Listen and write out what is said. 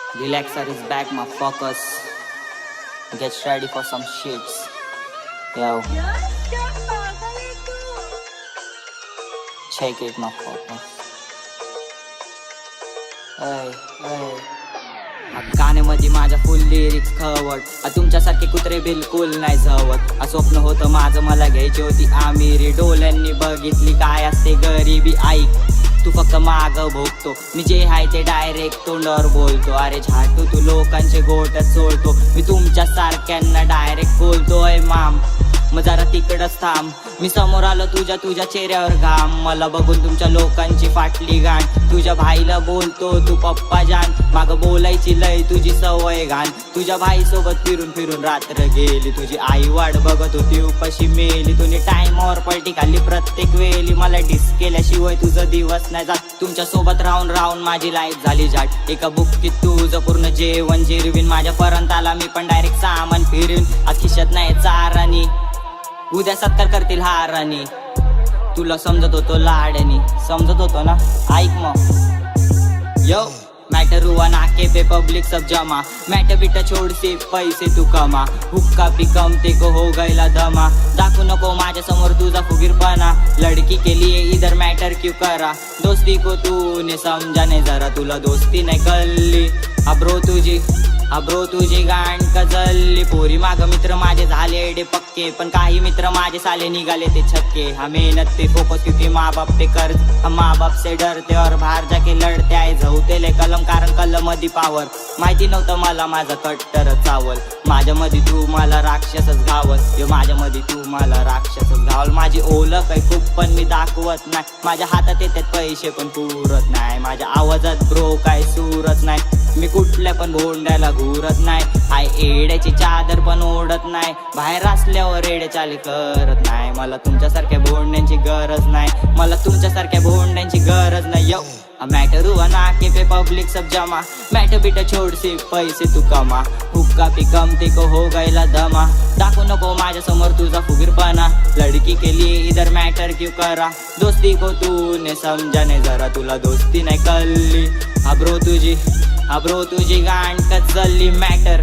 Relaxer is back, my focus. Get ready for some shits. Yo, check it, my focus. गाण्यामध्ये माझ्या फुल lyrics खवट तुमच्यासारखे कुत्रे बिलकुल नाही झवत स्वप्न होतं माझं मला घ्यायची होती आमिरी डोल्यांनी बघितली काय असते गरिबी ऐक तू फक्त माग भोगतो मी जे आहे ते डायरेक्ट तोंडावर बोलतो अरे झाटू तू लोकांचे गोट सोडतो मी तुमच्या सारख्यांना डायरेक्ट बोलतोय माम मग जरा तिकडच थांब मी समोर आलो तुझ्या चेहऱ्यावर घाम मला बघून तुमच्या लोकांची फाटली गाण तुझ्या भाईला बोलतो तू पप्पा जान माग बोलायची लय तुझी सवय घाण तुझ्या भाई सोबत फिरून फिरून रात्र गेली तुझी आई वाट बघत होती उपाशी मेली तुने टाइमवर पलटी खाल्ली प्रत्येक वेळी मला डिस केल्याशिवाय तुझा दिवस नाही जात तुमच्या सोबत राहून राहून माझी लाईफ झाली जाट एका बुक्कीत तुझं पूर्ण जेवण जिरवीन माझ्या पर्यंत आला मी पण डायरेक्ट सामान फिरवीन आज खिशात नाही चारानी उद्या सत्कार करतील हारानी तुला समजत होतो लाडनी समजत होतो ना ऐक मग यो मैटर हुआ नाके पे पब्लिक सब जमा मैटर बिटा छोड़ से पैसे तू कमा हुक्का भी कम ते को हो गईला दमा दाखवू नको माझ्या समोर तुझा फुगीरपणा लड़की के लिए इधर मैटर क्यों करा दोस्ती को तूने समझा नहीं जरा तुला दोस्ती नाही कळली अब्रो तुझी गाण कजल्ली पोरी माग मित्र माझे झाले एडे पक्के पण काही मित्र माझे साले निघाले ते छक्के हम मेहनत पे फोकस क्योंकि माँ बाप पे कर्ज हम माँ बाप से डरते और बाहर जाके लढते आहे झवतेले कलम कारण कलम मध्ये पावर माहिती नव्हतं मला माझा कट्टर चावल माझ्या मध्ये तू मला राक्षसच घावल यो माझ्या मध्ये तू मला राक्षसच घावल माझी ओळख आहे खूप पण मी दाखवत नाही माझ्या हातात येतात पैसे पण पुरत नाही माझ्या आवाजात ब्रो काय सूरच नाही मी कुठल्या पण भोंड्याला घुरत नाही हाय एड्याची चादर पण ओढत नाही बाहेर असल्यावर एडे चाली करत नाही मला तुमच्यासारख्या भोंड्यांची गरज नाही मला तुमच्यासारख्या भोंड्यांची गरज नाही यो मैटर हुआ नाके पे पब्लिक सब जमा मैटर बिटा छोड़ से पैसे तू कमा हुक्का भी कम ते को हो गईला दमा दाखवू नको माझ्या समोर तुझा फुगीरपणा लड़की के लिए इधर मैटर क्यों करा दोस्ती को तूने समझा नहीं जरा तुला दोस्ती नाही कळली अब्रो तुझी गाण कचल्ली मॅटर